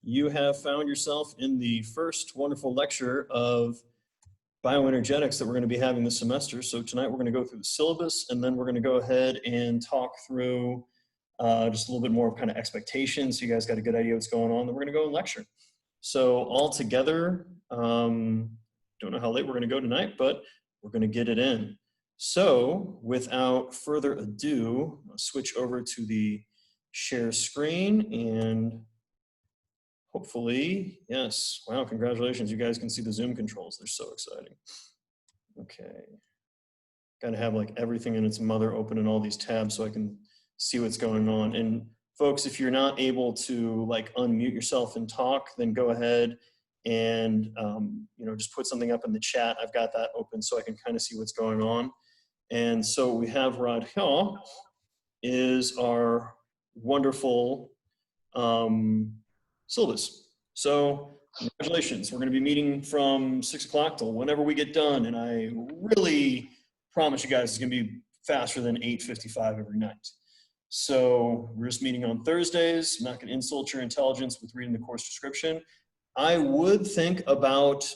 You have found yourself in the first wonderful lecture of bioenergetics that we're going to be having this semester. So tonight we're going to go through the syllabus, and then we're going to go ahead and talk through just a little bit more of kind of expectations. So you guys got a good idea what's going on. Then we're going to go and lecture. So all together, don't know how late we're going to go tonight, but we're going to get it in. So without further ado, I'll switch over to the share screen and hopefully, yes. Wow, congratulations. You guys can see the Zoom controls. They're so exciting. Okay. Got to have like everything in its mother open in all these tabs so I can see what's going on. And folks, if you're not able to like unmute yourself and talk, then go ahead and just put something up in the chat. I've got that open so I can kind of see what's going on. And so what we have right here is our wonderful syllabus. So congratulations. We're going to be meeting from 6 o'clock till whenever we get done. And I really promise you guys it's going to be faster than 8:55 every night. So we're just meeting on Thursdays. I'm not going to insult your intelligence with reading the course description. I would think about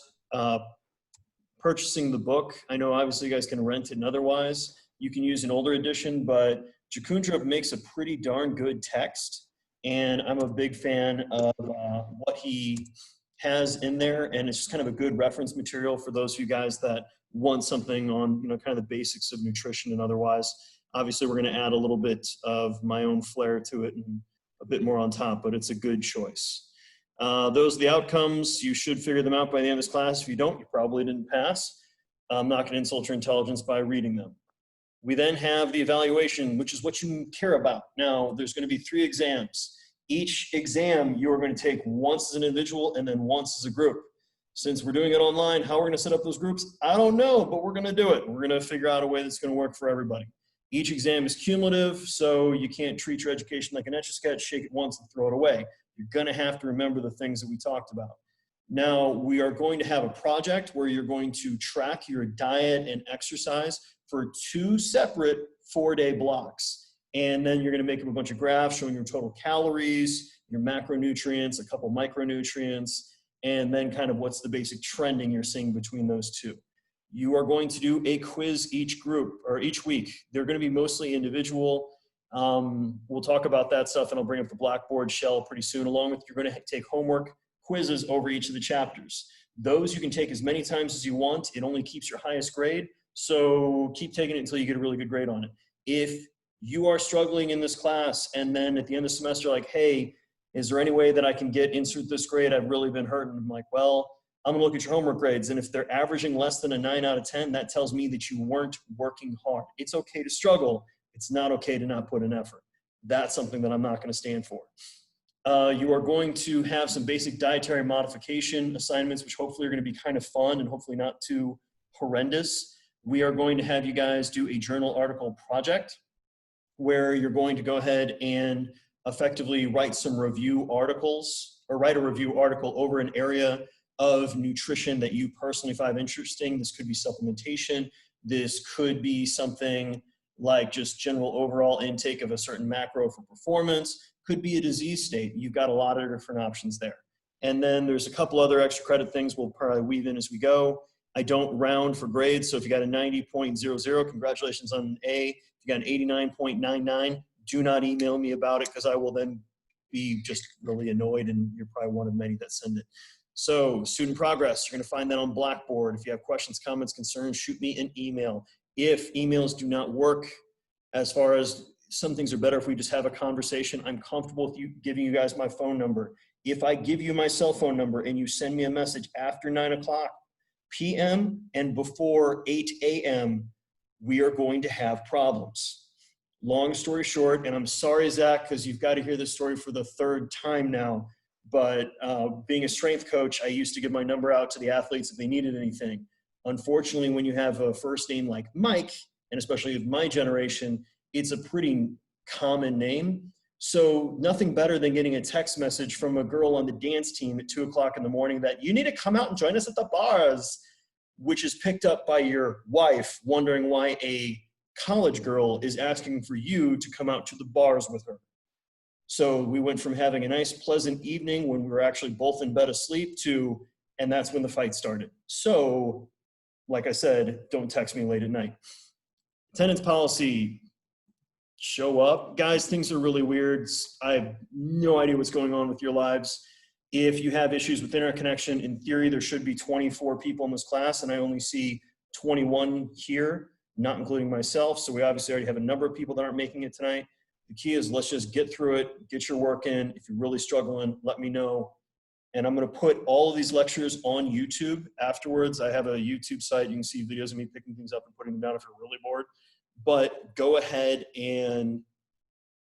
purchasing the book. I know obviously you guys can rent it and otherwise. You can use an older edition, but Jakundra makes a pretty darn good text. And I'm a big fan of what he has in there. And it's just kind of a good reference material for those of you guys that want something on, kind of the basics of nutrition and otherwise. Obviously, we're going to add a little bit of my own flair to it and a bit more on top, but it's a good choice. Those are the outcomes. You should figure them out by the end of this class. If you don't, you probably didn't pass. I'm not going to insult your intelligence by reading them. We then have the evaluation, which is what you care about. Now, there's going to be 3 exams. Each exam you are going to take once as an individual and then once as a group. Since we're doing it online, how we're going to set up those groups, I don't know, but we're going to do it. We're going to figure out a way that's going to work for everybody. Each exam is cumulative, so you can't treat your education like an Etch-a-Sketch, shake it once and throw it away. You're going to have to remember the things that we talked about. Now, we are going to have a project where you're going to track your diet and exercise for 2 separate 4-day blocks. And then you're going to make up a bunch of graphs showing your total calories, your macronutrients, a couple micronutrients, and then kind of what's the basic trending you're seeing between those 2. You are going to do a quiz each group or each week. They're going to be mostly individual. We'll talk about that stuff, and I'll bring up the Blackboard shell pretty soon, along with you're going to take homework quizzes over each of the chapters. Those you can take as many times as you want. It only keeps your highest grade, so keep taking it until you get a really good grade on it. If you are struggling in this class and then at the end of the semester, like, hey, is there any way that I can insert this grade? I've really been hurting. I'm like, well, I'm gonna look at your homework grades, and if they're averaging less than a 9 out of 10, that tells me that you weren't working hard. It's okay to struggle. It's not okay to not put in effort. That's something that I'm not gonna stand for. You are going to have some basic dietary modification assignments, which hopefully are gonna be kind of fun and hopefully not too horrendous. We are going to have you guys do a journal article project where you're going to go ahead and effectively write some review articles, or write a review article over an area of nutrition that you personally find interesting. This could be supplementation. This could be something like just general overall intake of a certain macro for performance. Could be a disease state. You've got a lot of different options there. And then there's a couple other extra credit things we'll probably weave in as we go. I don't round for grades, so if you got a 90.00, congratulations on an A. If you got an 89.99, do not email me about it because I will then be just really annoyed, and you're probably one of many that send it. So student progress, you're going to find that on Blackboard. If you have questions, comments, concerns, shoot me an email. If emails do not work, as far as some things are better if we just have a conversation, I'm comfortable with you giving you guys my phone number. If I give you my cell phone number and you send me a message after 9 o'clock p.m. and before 8 a.m., we are going to have problems. Long story short, and I'm sorry, Zach, because you've got to hear this story for the 3rd time now, but being a strength coach, I used to give my number out to the athletes if they needed anything. Unfortunately, when you have a first name like Mike, and especially of my generation, it's a pretty common name. So nothing better than getting a text message from a girl on the dance team at 2 o'clock in the morning that you need to come out and join us at the bars, which is picked up by your wife wondering why a college girl is asking for you to come out to the bars with her. So we went from having a nice, pleasant evening when we were actually both in bed asleep to, and that's when the fight started. So, like I said, don't text me late at night. Attendance policy, show up. Guys, things are really weird. I have no idea what's going on with your lives. If you have issues with internet connection, in theory, there should be 24 people in this class, and I only see 21 here, not including myself. So we obviously already have a number of people that aren't making it tonight. The key is let's just get through it, get your work in. If you're really struggling, let me know. And I'm going to put all of these lectures on YouTube afterwards. I have a YouTube site. You can see videos of me picking things up and putting them down if you're really bored. But go ahead and,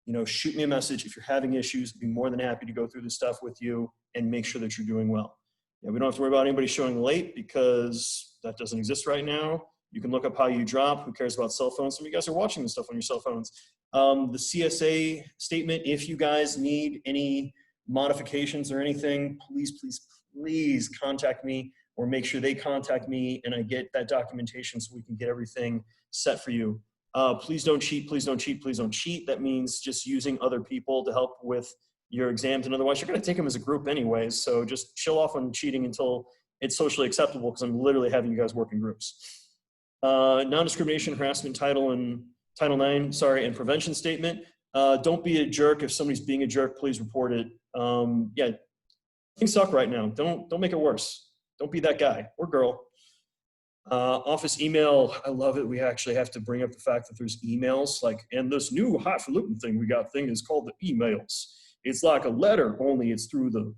you know, shoot me a message if you're having issues. I'd be more than happy to go through this stuff with you and make sure that you're doing well. Yeah, we don't have to worry about anybody showing late because that doesn't exist right now. You can look up how you drop. Who cares about cell phones? Some of you guys are watching this stuff on your cell phones. The CSA statement, if you guys need any modifications or anything, please, please, please contact me or make sure they contact me and I get that documentation so we can get everything set for you. Please don't cheat, please don't cheat, please don't cheat. That means just using other people to help with your exams, and otherwise you're going to take them as a group anyways, so just chill off on cheating until it's socially acceptable, because I'm literally having you guys work in groups. Non-discrimination, harassment, Title IX, and prevention statement. Don't be a jerk. If somebody's being a jerk, please report it. Yeah, things suck right now. Don't make it worse. Don't be that guy or girl. Office email, I love it. We actually have to bring up the fact that there's emails, like, and this new highfalutin thing we got thing is called the emails. It's like a letter, only it's through the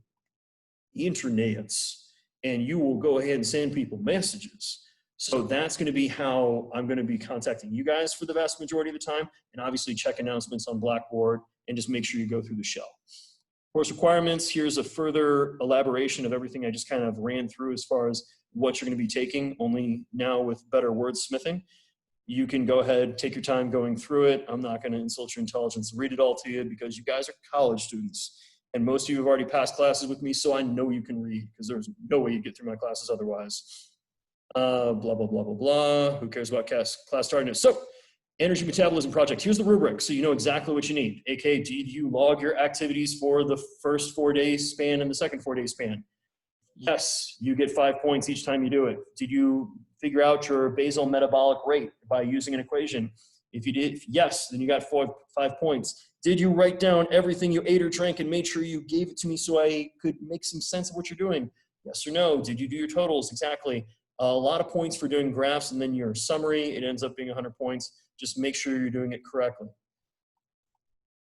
internets, and you will go ahead and send people messages. So that's going to be how I'm going to be contacting you guys for the vast majority of the time, and obviously check announcements on Blackboard and just make sure you go through the shell. Course requirements, here's a further elaboration of everything I just kind of ran through as far as what you're going to be taking, only now with better wordsmithing. You can go ahead, take your time going through it. I'm not going to insult your intelligence and read it all to you because you guys are college students. And most of you have already passed classes with me, so I know you can read because there's no way you get through my classes otherwise. Blah, blah, blah, blah, blah. Who cares about class starting? So, energy metabolism project. Here's the rubric, so you know exactly what you need. AKA, did you log your activities for the first 4 day span and the second 4 day span? Yes, you get 5 points each time you do it. Did you figure out your basal metabolic rate by using an equation? If you did, yes, then you got 5 points. Did you write down everything you ate or drank and made sure you gave it to me so I could make some sense of what you're doing? Yes or no? Did you do your totals? Exactly. A lot of points for doing graphs, and then your summary, it ends up being 100 points. Just make sure you're doing it correctly.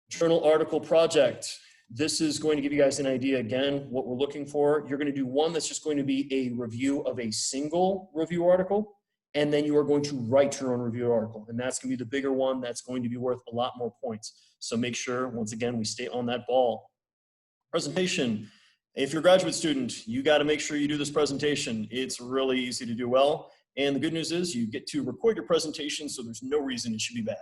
Journal article project. This is going to give you guys an idea, again, what we're looking for. You're going to do one that's just going to be a review of a single review article, and then you are going to write your own review article. And that's going to be the bigger one. That's going to be worth a lot more points. So make sure, once again, we stay on that ball. Presentation. If you're a graduate student, you got to make sure you do this presentation. It's really easy to do well. And the good news is you get to record your presentation, so there's no reason it should be bad.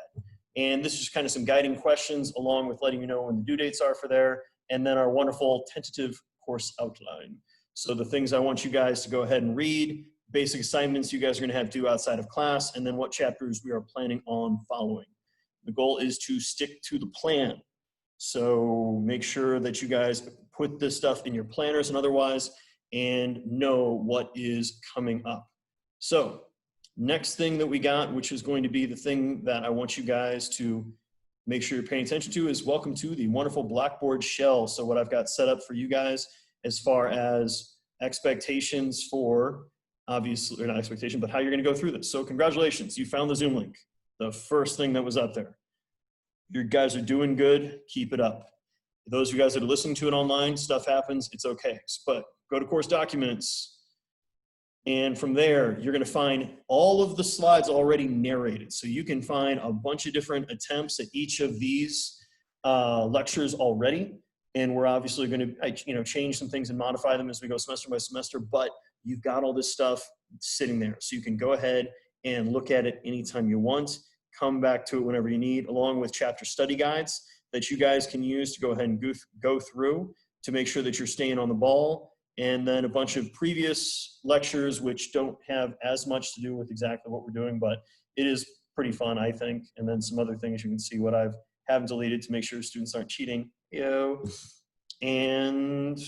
And this is just kind of some guiding questions along with letting you know when the due dates are for there, and then our wonderful tentative course outline. So the things I want you guys to go ahead and read, basic assignments you guys are going to have due outside of class, and then what chapters we are planning on following. The goal is to stick to the plan. So make sure that you guys put this stuff in your planners and otherwise, and know what is coming up. So next thing that we got, which is going to be the thing that I want you guys to make sure you're paying attention to, is welcome to the wonderful Blackboard shell. So what I've got set up for you guys as far as expectations for, obviously, or not expectation, but how you're going to go through this. So congratulations, you found the Zoom link, the first thing that was up there. You guys are doing good, keep it up. Those of you guys that are listening to it online, stuff happens, it's okay. But go to course documents, and from there, you're going to find all of the slides already narrated. So you can find a bunch of different attempts at each of these lectures already. And we're obviously going to change some things and modify them as we go semester by semester, but you've got all this stuff sitting there. So you can go ahead and look at it anytime you want, come back to it whenever you need, along with chapter study guides that you guys can use to go ahead and go through to make sure that you're staying on the ball. And then a bunch of previous lectures which don't have as much to do with exactly what we're doing, but it is pretty fun, I think. And then some other things you can see what I've haven't deleted to make sure students aren't cheating And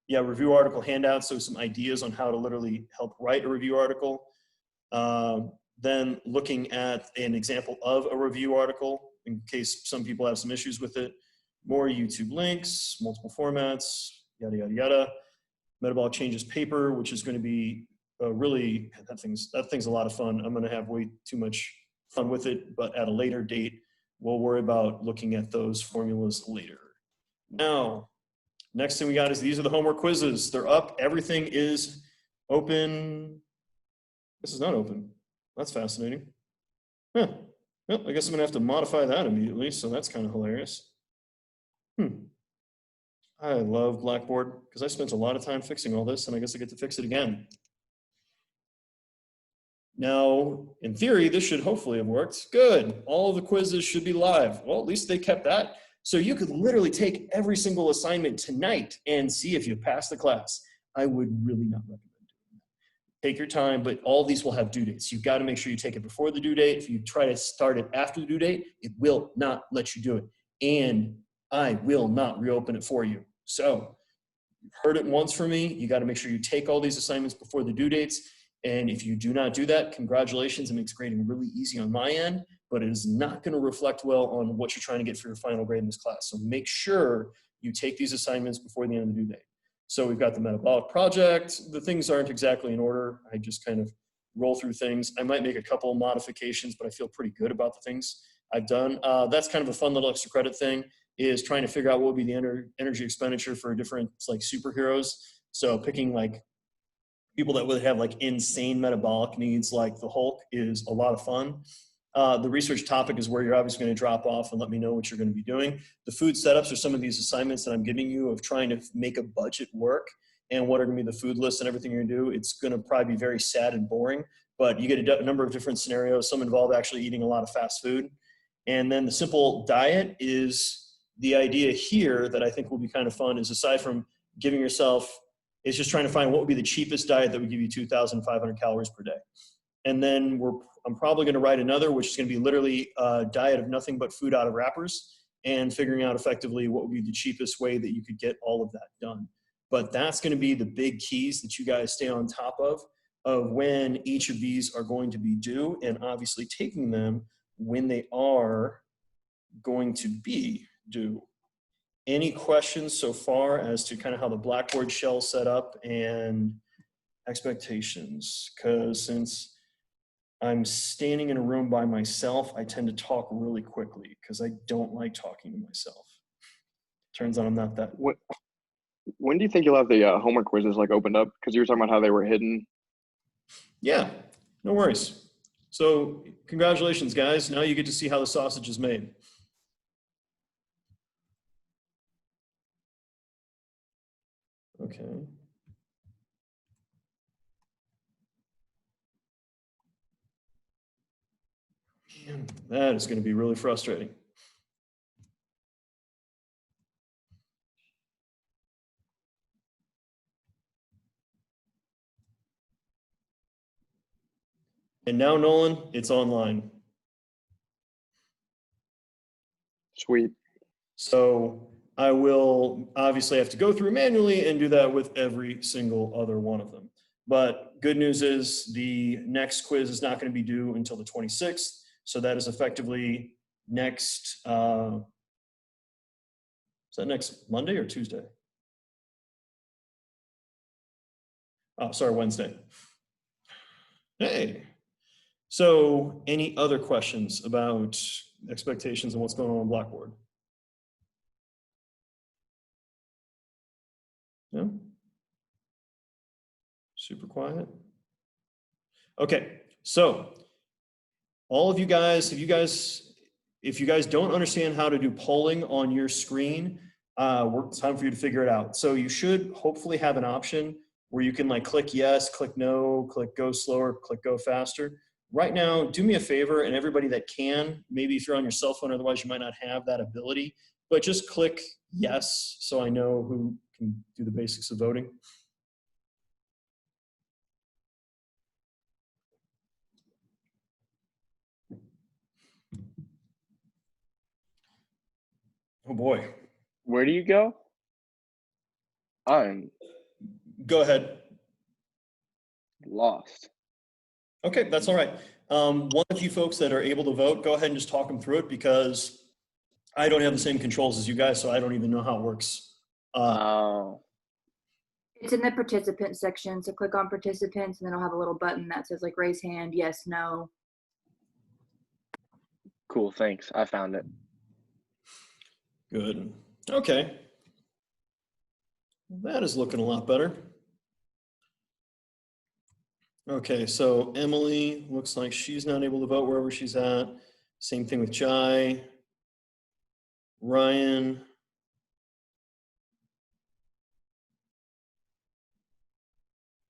yeah, review article handout. So some ideas on how to literally help write a review article. Then looking at an example of a review article in case some people have some issues with it. More YouTube links, multiple formats, yada, yada, yada. Metabolic changes paper, which is going to be really, that thing's a lot of fun. I'm going to have way too much fun with it, but at a later date, we'll worry about looking at those formulas later. Now, next thing we got is these are the homework quizzes. They're up. Everything is open. This is not open. That's fascinating. Huh. Well, I guess I'm going to have to modify that immediately, so that's kind of hilarious. I love Blackboard because I spent a lot of time fixing all this, and I guess I get to fix it again. Now, in theory, this should hopefully have worked. Good. All of the quizzes should be live. Well, at least they kept that. So you could literally take every single assignment tonight and see if you pass the class. I would really not recommend doing that. Take your time, but all these will have due dates. You've got to make sure you take it before the due date. If you try to start it after the due date, it will not let you do it. And I will not reopen it for you. So you've heard it once from me. You got to make sure you take all these assignments before the due dates. And if you do not do that, congratulations. It makes grading really easy on my end, but it is not going to reflect well on what you're trying to get for your final grade in this class. So make sure you take these assignments before the end of the due date. So we've got the metabolic project. The things aren't exactly in order. I just kind of roll through things. I might make a couple of modifications, but I feel pretty good about the things I've done. That's kind of a fun little extra credit thing, is trying to figure out what would be the energy expenditure for different like superheroes. So picking like people that would have like insane metabolic needs like the Hulk is a lot of fun. The research topic is where you're obviously going to drop off and let me know what you're going to be doing. The food setups are some of these assignments that I'm giving you of trying to make a budget work and what are going to be the food lists and everything you're going to do. It's going to probably be very sad and boring, but you get a number of different scenarios. Some involve actually eating a lot of fast food. And then the simple diet is the idea here that I think will be kind of fun is aside from giving yourself, is just trying to find what would be the cheapest diet that would give you 2,500 calories per day. And then I'm probably going to write another, which is going to be literally a diet of nothing but food out of wrappers and figuring out effectively what would be the cheapest way that you could get all of that done. But that's going to be the big keys that you guys stay on top of when each of these are going to be due and obviously taking them when they are going to be due. Any questions so far as to kind of how the Blackboard shell set up and expectations? Because since I'm standing in a room by myself, I tend to talk really quickly because I don't like talking to myself. Turns out I'm not that. When do you think you'll have the homework quizzes like opened up? Because you were talking about how they were hidden. Yeah, no worries. So congratulations, guys. Now you get to see how the sausage is made. Okay. Man, that is going to be really frustrating. And now, Nolan, it's online. Sweet. So I will obviously have to go through manually and do that with every single other one of them. But good news is the next quiz is not going to be due until the 26th. So that is effectively next, is that next Monday or Tuesday? Oh, sorry, Wednesday. Hey. So any other questions about expectations and what's going on Blackboard? No? Super quiet. Okay, so all of you guys, if you guys don't understand how to do polling on your screen, it's time for you to figure it out. So you should hopefully have an option where you can like click yes, click no, click go slower, click go faster. Right now, do me a favor, and everybody that can, maybe if you're on your cell phone, otherwise you might not have that ability, but just click yes so I know who can do the basics of voting. Oh boy. Where do you go? I'm Go ahead. lost. Okay, that's all right. One of you folks that are able to vote, go ahead and just talk them through it because I don't have the same controls as you guys, so I don't even know how it works. Oh, It's in the participant section, so click on participants and then it'll have a little button that says like raise hand, yes, no. cool. Thanks. I found it. Good. Okay. That is looking a lot better. Okay, so Emily looks like she's not able to vote wherever she's at. Same thing with Jai. Ryan.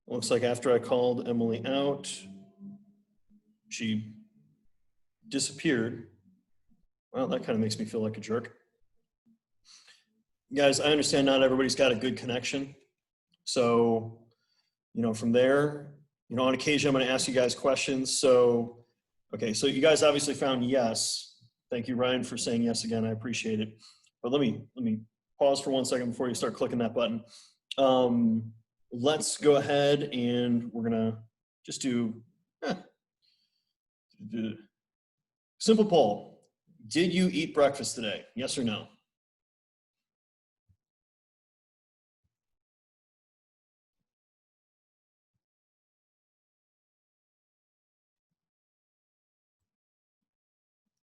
Looks like after I called Emily out, she disappeared. Well, that kind of makes me feel like a jerk. Guys, I understand not everybody's got a good connection. So, from there, on occasion, I'm going to ask you guys questions. So, okay, so you guys obviously found yes. Thank you, Ryan, for saying yes again. I appreciate it. But let me pause for 1 second before you start clicking that button. Let's go ahead and we're going to just do simple poll. Did you eat breakfast today? Yes or no?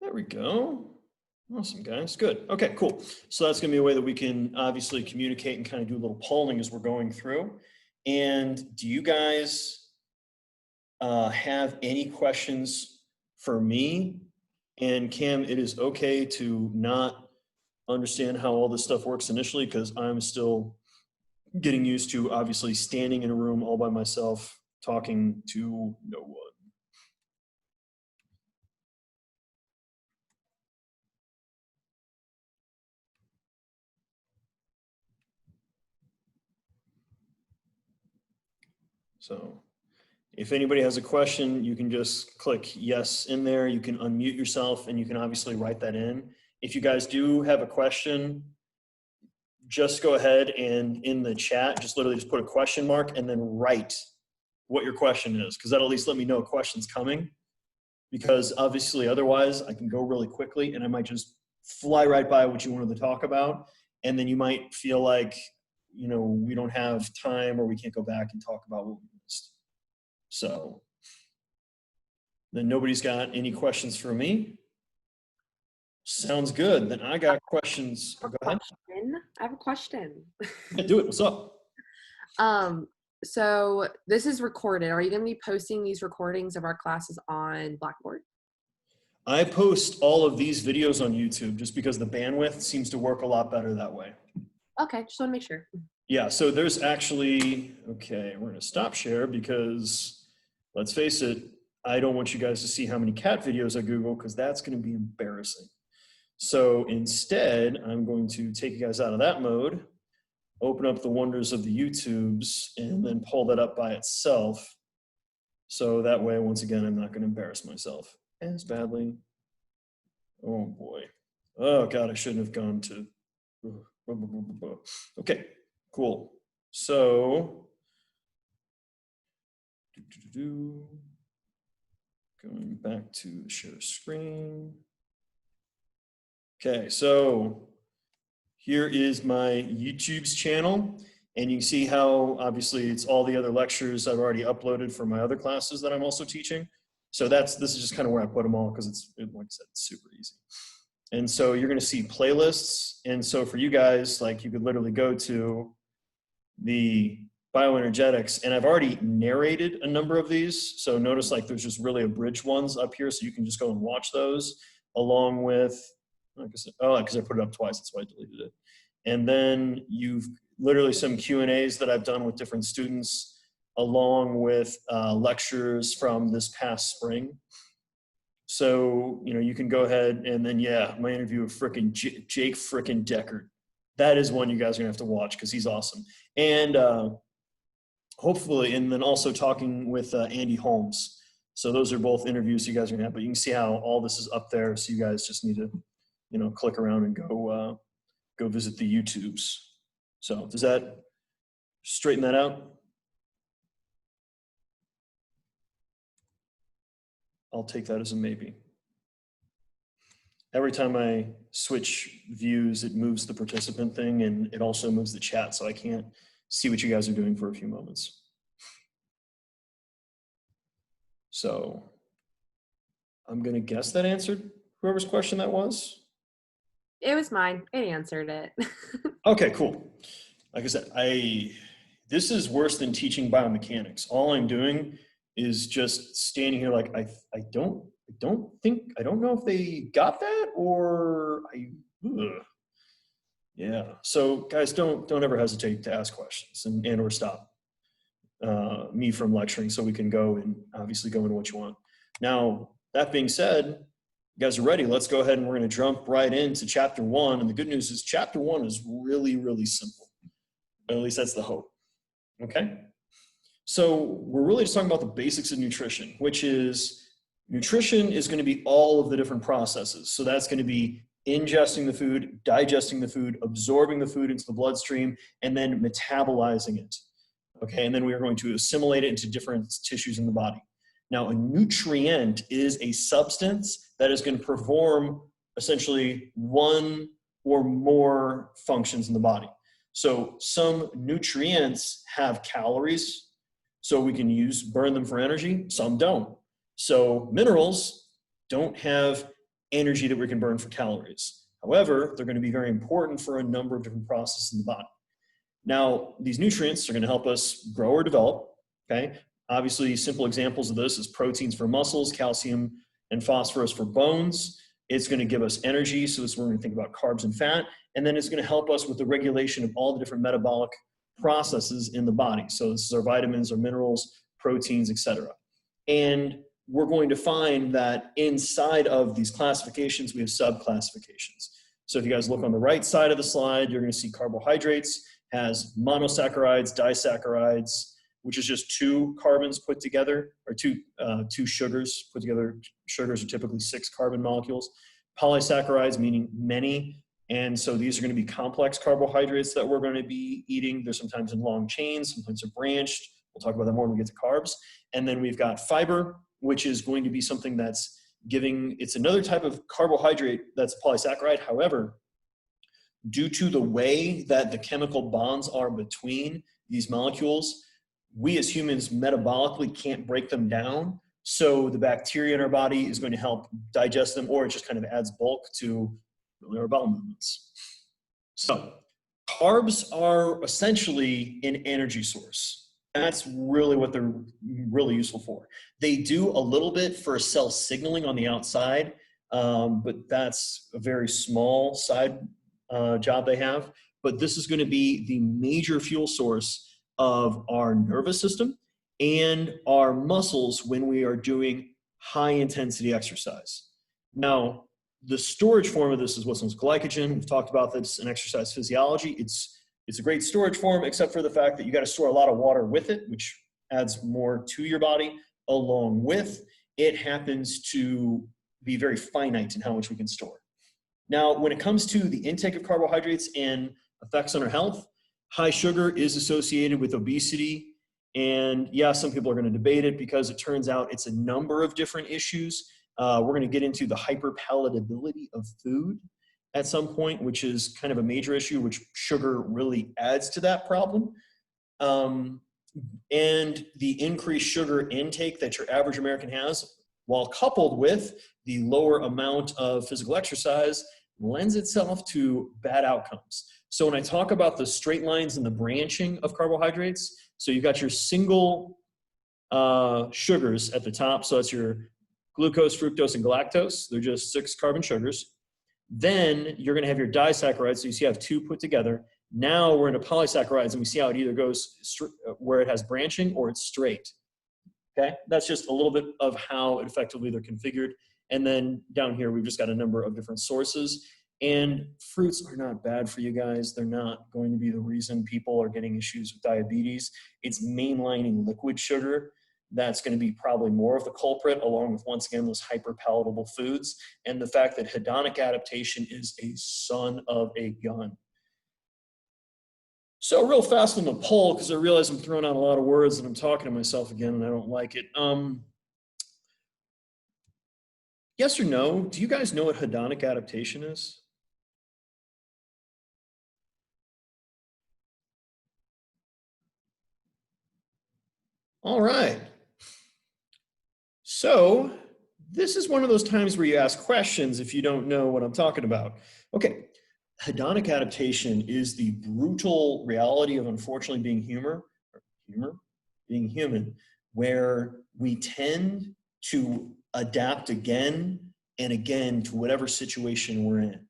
There we go. Awesome, guys. Good. Okay, cool. So that's going to be a way that we can obviously communicate and kind of do a little polling as we're going through. And do you guys have any questions for me? And Cam, it is okay to not understand how all this stuff works initially because I'm still getting used to obviously standing in a room all by myself, talking to no one. So if anybody has a question, you can just click yes in there. You can unmute yourself and you can obviously write that in. If you guys do have a question, just go ahead and in the chat, just literally just put a question mark and then write what your question is, because that'll at least let me know a question's coming. Because obviously otherwise I can go really quickly and I might just fly right by what you wanted to talk about. And then you might feel like, we don't have time or we can't go back and talk about what we missed. So then nobody's got any questions for me. Sounds good. Then I got questions. Go ahead. I have a question. Yeah, do it. What's up? So this is recorded. Are you going to be posting these recordings of our classes on Blackboard? I post all of these videos on YouTube just because the bandwidth seems to work a lot better that way. Okay, just want to make sure. Yeah, so there's actually, okay, we're going to stop share because let's face it, I don't want you guys to see how many cat videos I Google because that's going to be embarrassing. So instead, I'm going to take you guys out of that mode, open up the wonders of the YouTubes, and then pull that up by itself. So that way, once again, I'm not going to embarrass myself as badly. Oh boy. Oh God, I shouldn't have gone to. Okay, cool. So, going back to the share screen. Okay, so here is my YouTube's channel, and you can see how obviously it's all the other lectures I've already uploaded for my other classes that I'm also teaching. So this is just kind of where I put them all because like I said, it's super easy. And so you're going to see playlists. And so for you guys, like you could literally go to the Bioenergetics, and I've already narrated a number of these. So notice like there's just really abridged ones up here. So you can just go and watch those along with, like I said, because I put it up twice, that's why I deleted it. And then you've literally some Q&As that I've done with different students along with lectures from this past spring. So, you can go ahead and then, yeah, my interview with frickin' Jake frickin' Deckard. That is one you guys are gonna have to watch because he's awesome. And hopefully, and then also talking with Andy Holmes. So those are both interviews you guys are gonna have, but you can see how all this is up there. So you guys just need to, click around and go go visit the YouTubes. So does that straighten that out? I'll take that as a maybe. Every time I switch views, it moves the participant thing, and it also moves the chat, so I can't see what you guys are doing for a few moments. So I'm gonna guess that answered whoever's question that was. It was mine. It answered it. Okay, cool. Like I said, this is worse than teaching biomechanics. All I'm doing is just standing here like I don't know if they got that or yeah. So guys, don't ever hesitate to ask questions and or stop me from lecturing so we can go and obviously go into what you want. Now, that being said, you guys are ready. Let's go ahead and we're going to jump right into chapter 1. And the good news is chapter 1 is really, really simple. At least that's the hope. Okay. So we're really just talking about the basics of nutrition, which is nutrition is going to be all of the different processes. So that's going to be ingesting the food, digesting the food, absorbing the food into the bloodstream, and then metabolizing it. Okay. And then we are going to assimilate it into different tissues in the body. Now, a nutrient is a substance that is going to perform essentially one or more functions in the body. So some nutrients have calories, so we can burn them for energy. Some don't. So minerals don't have energy that we can burn for calories. However, they're going to be very important for a number of different processes in the body. Now, these nutrients are going to help us grow or develop, okay? Obviously, simple examples of this is proteins for muscles, calcium and phosphorus for bones. It's going to give us energy, so this is where we're going to think about carbs and fat. And then it's going to help us with the regulation of all the different metabolic processes in the body. So this is our vitamins, our minerals, proteins, etc. And we're going to find that inside of these classifications, we have sub-classifications. So if you guys look on the right side of the slide, you're going to see carbohydrates has monosaccharides, disaccharides, which is just two carbons put together, or two sugars put together. Sugars are typically 6 carbon molecules. Polysaccharides, meaning many. And so these are going to be complex carbohydrates that we're going to be eating. They're sometimes in long chains, sometimes they're branched. We'll talk about that more when we get to carbs. And then we've got fiber, which is going to be something that's it's another type of carbohydrate that's a polysaccharide. However, due to the way that the chemical bonds are between these molecules, we as humans metabolically can't break them down. So the bacteria in our body is going to help digest them, or it just kind of adds bulk to our bowel movements. So carbs are essentially an energy source. That's really what they're really useful for. They do a little bit for cell signaling on the outside, but that's a very small side job they have. But this is going to be the major fuel source of our nervous system and our muscles when we are doing high intensity exercise. Now, the storage form of this is what's known as glycogen. We've talked about this in exercise physiology. It's a great storage form, except for the fact that you got to store a lot of water with it, which adds more to your body. Along with it happens to be very finite in how much we can store. Now, when it comes to the intake of carbohydrates and effects on our health, high sugar is associated with obesity. And yeah, some people are going to debate it because it turns out it's a number of different issues. We're going to get into the hyperpalatability of food at some point, which is kind of a major issue, which sugar really adds to that problem. And the increased sugar intake that your average American has, while coupled with the lower amount of physical exercise, lends itself to bad outcomes. So when I talk about the straight lines and the branching of carbohydrates, so you've got your single sugars at the top. So that's your glucose, fructose, and galactose. They're just 6 carbon sugars. Then you're going to have your disaccharides. So you see I have 2 put together. Now we're into polysaccharides, and we see how it either goes where it has branching or it's straight. Okay, that's just a little bit of how effectively they're configured. And then down here, we've just got a number of different sources. And fruits are not bad for you guys. They're not going to be the reason people are getting issues with diabetes. It's mainlining liquid sugar that's going to be probably more of the culprit, along with, once again, those hyperpalatable foods. And the fact that hedonic adaptation is a son of a gun. So real fast on the poll, because I realize I'm throwing out a lot of words and I'm talking to myself again and I don't like it. Yes or no, do you guys know what hedonic adaptation is? All right. So this is one of those times where you ask questions if you don't know what I'm talking about. Okay, hedonic adaptation is the brutal reality of unfortunately being being human, where we tend to adapt again and again to whatever situation we're in.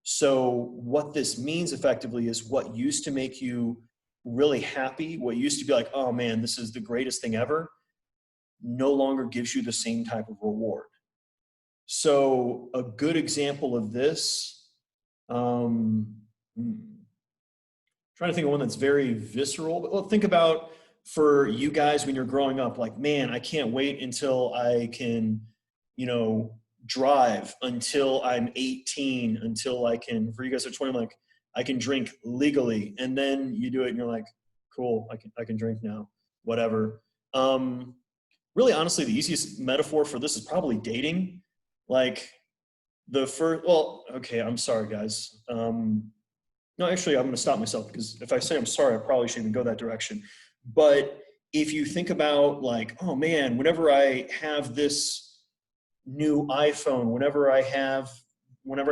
So what this means effectively is what used to make you really happy, what used to be like, oh man, this is the greatest thing ever, no longer gives you the same type of reward. So a good example of this, trying to think of one that's very visceral, but well, think about for you guys when you're growing up, like, man, I can't wait until I can, drive until I'm 18, until I can, for you guys at 20, like, I can drink legally. And then you do it and you're like, cool, I can drink now, whatever. Really, honestly, the easiest metaphor for this is probably dating. Like the first, well, okay, I'm sorry, guys. No, actually, I'm going to stop myself because if I say I'm sorry, I probably shouldn't even go that direction. But if you think about like, oh man, whenever I have this new iPhone, whenever I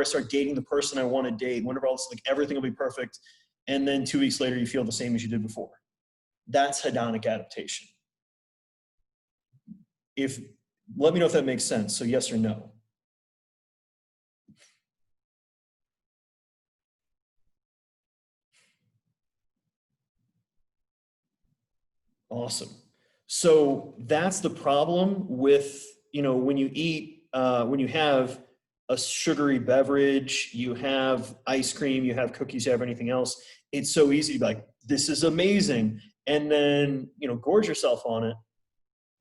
start dating the person I want to date, whenever else, like everything will be perfect. And then 2 weeks later, you feel the same as you did before. That's hedonic adaptation. Let me know if that makes sense. So yes or no. Awesome. So that's the problem with, when you eat, when you have a sugary beverage, you have ice cream, you have cookies, you have anything else, it's so easy to be like, this is amazing. And then, gorge yourself on it.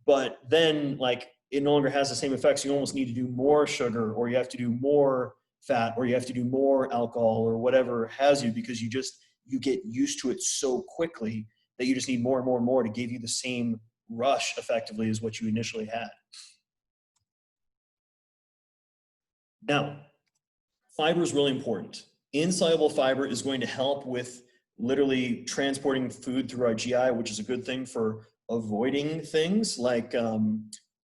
But then like it no longer has the same effects. You almost need to do more sugar, or you have to do more fat, or you have to do more alcohol, or whatever has you, because you get used to it so quickly that you just need more and more and more to give you the same rush effectively as what you initially had. Now, fiber is really important. Insoluble fiber is going to help with literally transporting food through our GI, which is a good thing for avoiding things like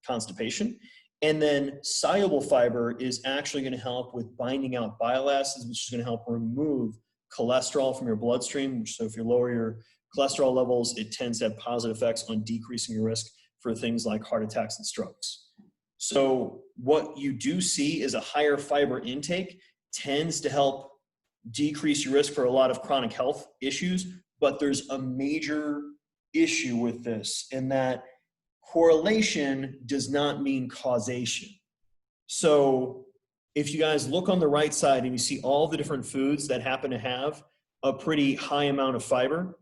constipation. And then soluble fiber is actually going to help with binding out bile acids, which is going to help remove cholesterol from your bloodstream. So if you lower your cholesterol levels, it tends to have positive effects on decreasing your risk for things like heart attacks and strokes. So what you do see is a higher fiber intake tends to help decrease your risk for a lot of chronic health issues, but there's a major issue with this, in that correlation does not mean causation. So if you guys look on the right side and you see all the different foods that happen to have a pretty high amount of fiber,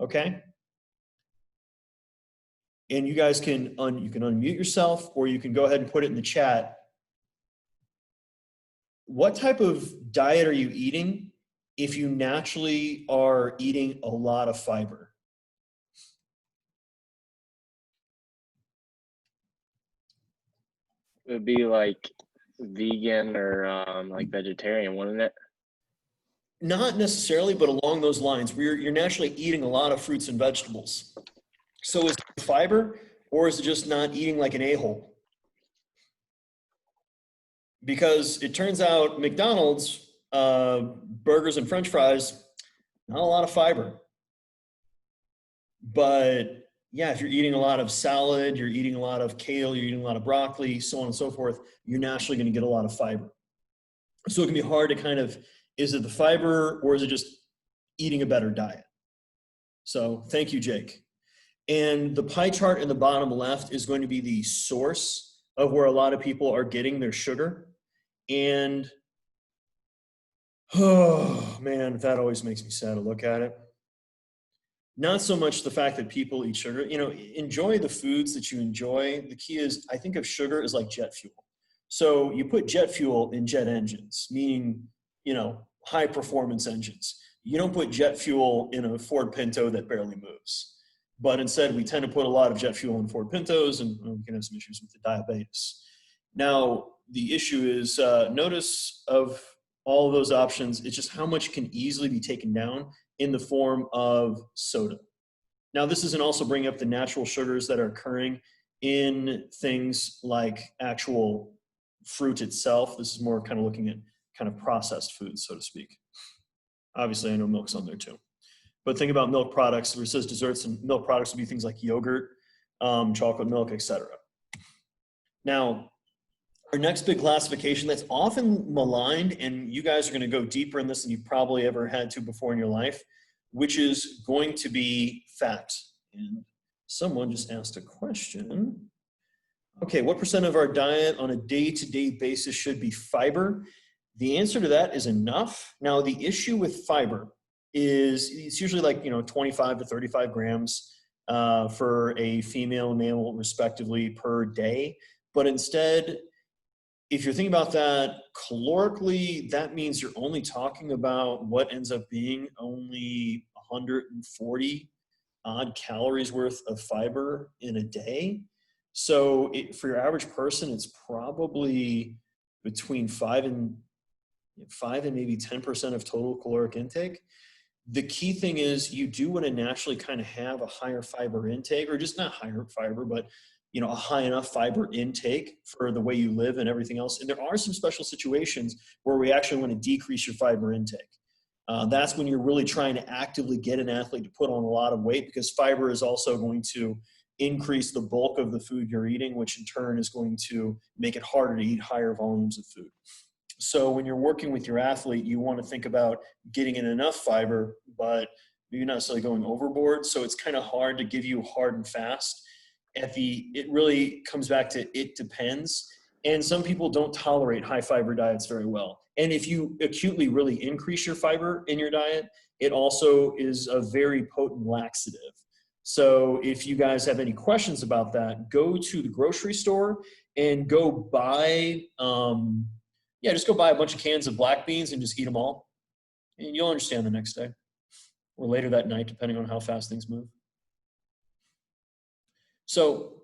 okay? And you guys can unmute yourself, or you can go ahead and put it in the chat. What type of diet are you eating if you naturally are eating a lot of fiber? It would be like vegan or like vegetarian, wouldn't it? Not necessarily, but along those lines, where you're naturally eating a lot of fruits and vegetables. So is it fiber, or is it just not eating like an a-hole? Because it turns out McDonald's burgers and French fries, not a lot of fiber. But yeah, if you're eating a lot of salad, you're eating a lot of kale, you're eating a lot of broccoli, so on and so forth, you're naturally going to get a lot of fiber. So it can be hard to kind of, is it the fiber, or is it just eating a better diet? So thank you, Jake. And the pie chart in the bottom left is going to be the source of where a lot of people are getting their sugar. And oh man, that always makes me sad to look at it. Not so much the fact that people eat sugar, enjoy the foods that you enjoy. The key is, I think of sugar as like jet fuel. So you put jet fuel in jet engines, meaning, high performance engines. You don't put jet fuel in a Ford Pinto that barely moves. But instead, we tend to put a lot of jet fuel in Ford Pintos, and we can have some issues with the diabetes. Now, the issue is, notice of all of those options, it's just how much can easily be taken down in the form of soda. Now, this isn't also bringing up the natural sugars that are occurring in things like actual fruit itself. This is more kind of looking at kind of processed foods, so to speak. Obviously, I know milk's on there too. But think about milk products, where it says desserts, and milk products would be things like yogurt, chocolate milk, etc. Now, our next big classification that's often maligned, and you guys are going to go deeper in this than you've probably ever had to before in your life, which is going to be fat. And someone just asked a question. Okay, what percent of our diet on a day-to-day basis should be fiber? The answer to that is enough. Now, the issue with fiber is it's usually like, 25 to 35 grams for a female and male respectively per day. But instead, if you're thinking about that calorically, that means you're only talking about what ends up being only 140 odd calories worth of fiber in a day. So for your average person, it's probably between 5 and maybe 10% of total caloric intake. The key thing is you do want to naturally kind of have a higher fiber intake, or just not higher fiber, but a high enough fiber intake for the way you live and everything else. And there are some special situations where we actually want to decrease your fiber intake. That's when you're really trying to actively get an athlete to put on a lot of weight, because fiber is also going to increase the bulk of the food you're eating, which in turn is going to make it harder to eat higher volumes of food. So when you're working with your athlete, you want to think about getting in enough fiber, but maybe not necessarily going overboard. So it's kind of hard to give you hard and fast. It really comes back to it depends. And some people don't tolerate high fiber diets very well. And if you acutely really increase your fiber in your diet, it also is a very potent laxative. So if you guys have any questions about that, go to the grocery store and go buy, just go buy a bunch of cans of black beans and just eat them all. And you'll understand the next day or later that night, depending on how fast things move. So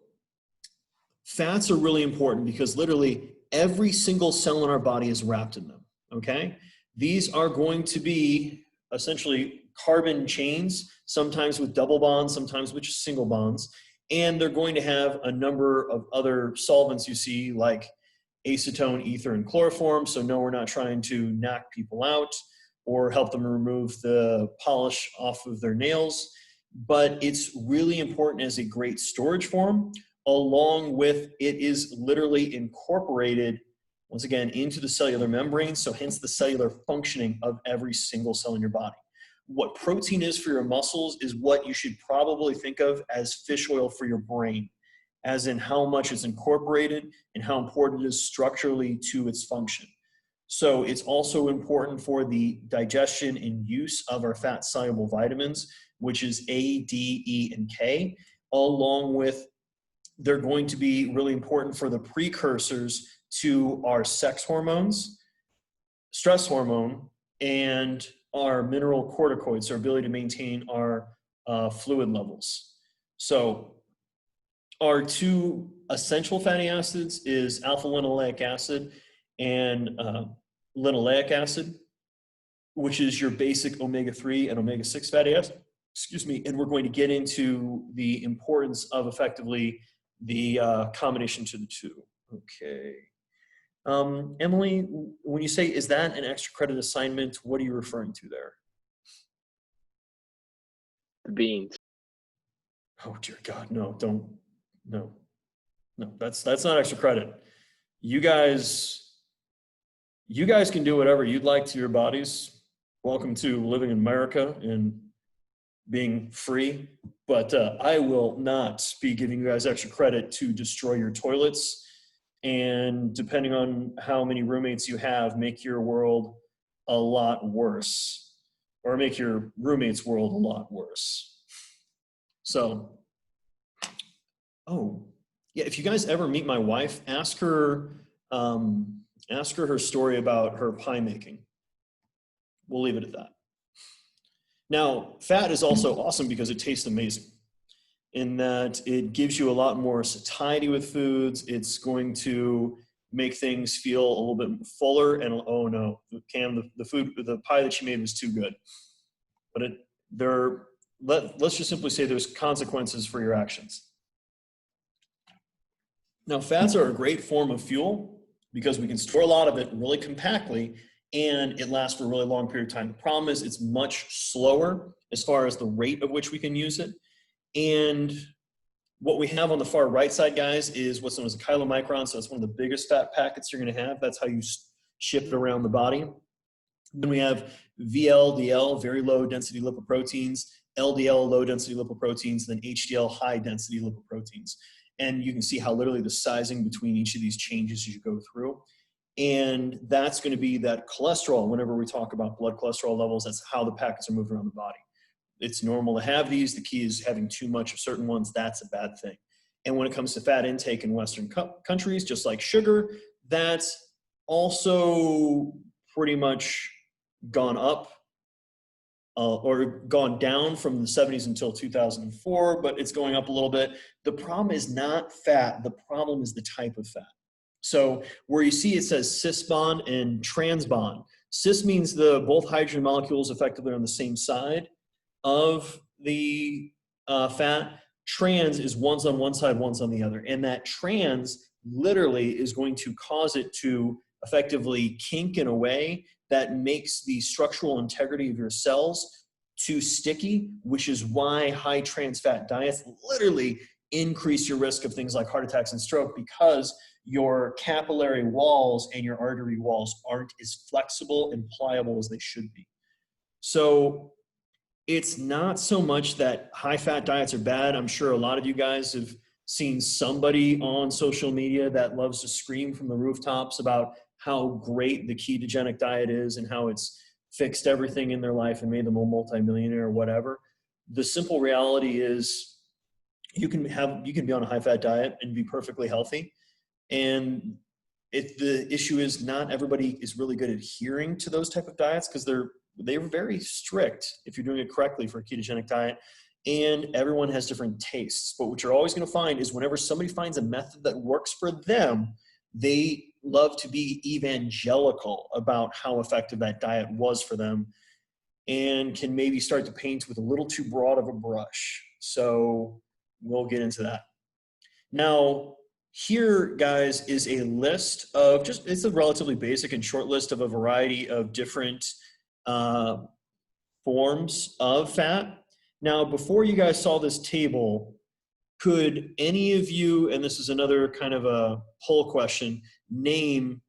fats are really important because literally every single cell in our body is wrapped in them, okay? These are going to be essentially carbon chains, sometimes with double bonds, sometimes with just single bonds, and they're going to have a number of other solvents you see like acetone, ether, and chloroform. So no, we're not trying to knock people out or help them remove the polish off of their nails, but it's really important as a great storage form, along with it is literally incorporated, once again, into the cellular membrane, so hence the cellular functioning of every single cell in your body. What protein is for your muscles is what you should probably think of as fish oil for your brain, as in how much it's incorporated and how important it is structurally to its function. So it's also important for the digestion and use of our fat-soluble vitamins, which is A, D, E, and K, along with they're going to be really important for the precursors to our sex hormones, stress hormone, and our mineral corticoids, our ability to maintain our fluid levels. So our two essential fatty acids is alpha-linoleic acid and linoleic acid, which is your basic omega-3 and omega-6 fatty acid, and we're going to get into the importance of effectively the combination to the two. Okay. Emily, when you say, is that an extra credit assignment, what are you referring to there? The beans. Oh dear God, no, that's not extra credit. You guys can do whatever you'd like to your bodies. Welcome to living in America and being free, but I will not be giving you guys extra credit to destroy your toilets. And depending on how many roommates you have, make your world a lot worse, or make your roommate's world a lot worse. So, oh, yeah, if you guys ever meet my wife, ask her her story about her pie making. We'll leave it at that. Now, fat is also awesome because it tastes amazing in that it gives you a lot more satiety with foods. It's going to make things feel a little bit fuller. And oh no, Cam, the pie that you made was too good. But let's just simply say there's consequences for your actions. Now, fats are a great form of fuel because we can store a lot of it really compactly and it lasts for a really long period of time. The problem is it's much slower as far as the rate of which we can use it. And what we have on the far right side, guys, is what's known as a chylomicron. So it's one of the biggest fat packets you're going to have. That's how you ship it around the body. Then we have VLDL, very low density lipoproteins, LDL, low density lipoproteins, then HDL, high density lipoproteins. And you can see how literally the sizing between each of these changes as you go through. And that's going to be that cholesterol. Whenever we talk about blood cholesterol levels, that's how the packets are moved around the body. It's normal to have these. The key is having too much of certain ones. That's a bad thing. And when it comes to fat intake in Western countries, just like sugar, that's also pretty much gone up or gone down from the 70s until 2004, but it's going up a little bit. The problem is not fat. The problem is the type of fat. So where you see it says cis bond and trans bond. Cis means both hydrogen molecules effectively are on the same side of the fat. Trans is one's on one side, one's on the other. And that trans literally is going to cause it to effectively kink in a way that makes the structural integrity of your cells too sticky, which is why high trans fat diets literally increase your risk of things like heart attacks and stroke, because your capillary walls and your artery walls aren't as flexible and pliable as they should be. So it's not so much that high fat diets are bad. I'm sure a lot of you guys have seen somebody on social media that loves to scream from the rooftops about how great the ketogenic diet is and how it's fixed everything in their life and made them a multimillionaire or whatever. The simple reality is you can be on a high fat diet and be perfectly healthy. And the issue is not everybody is really good at adhering to those type of diets because they're very strict if you're doing it correctly for a ketogenic diet. And everyone has different tastes. But what you're always going to find is whenever somebody finds a method that works for them, they love to be evangelical about how effective that diet was for them and can maybe start to paint with a little too broad of a brush. So we'll get into that. Now, here, guys, is a list of it's a relatively basic and short list of a variety of different forms of fat. Now, before you guys saw this table, could any of you, and this is another kind of a poll question, name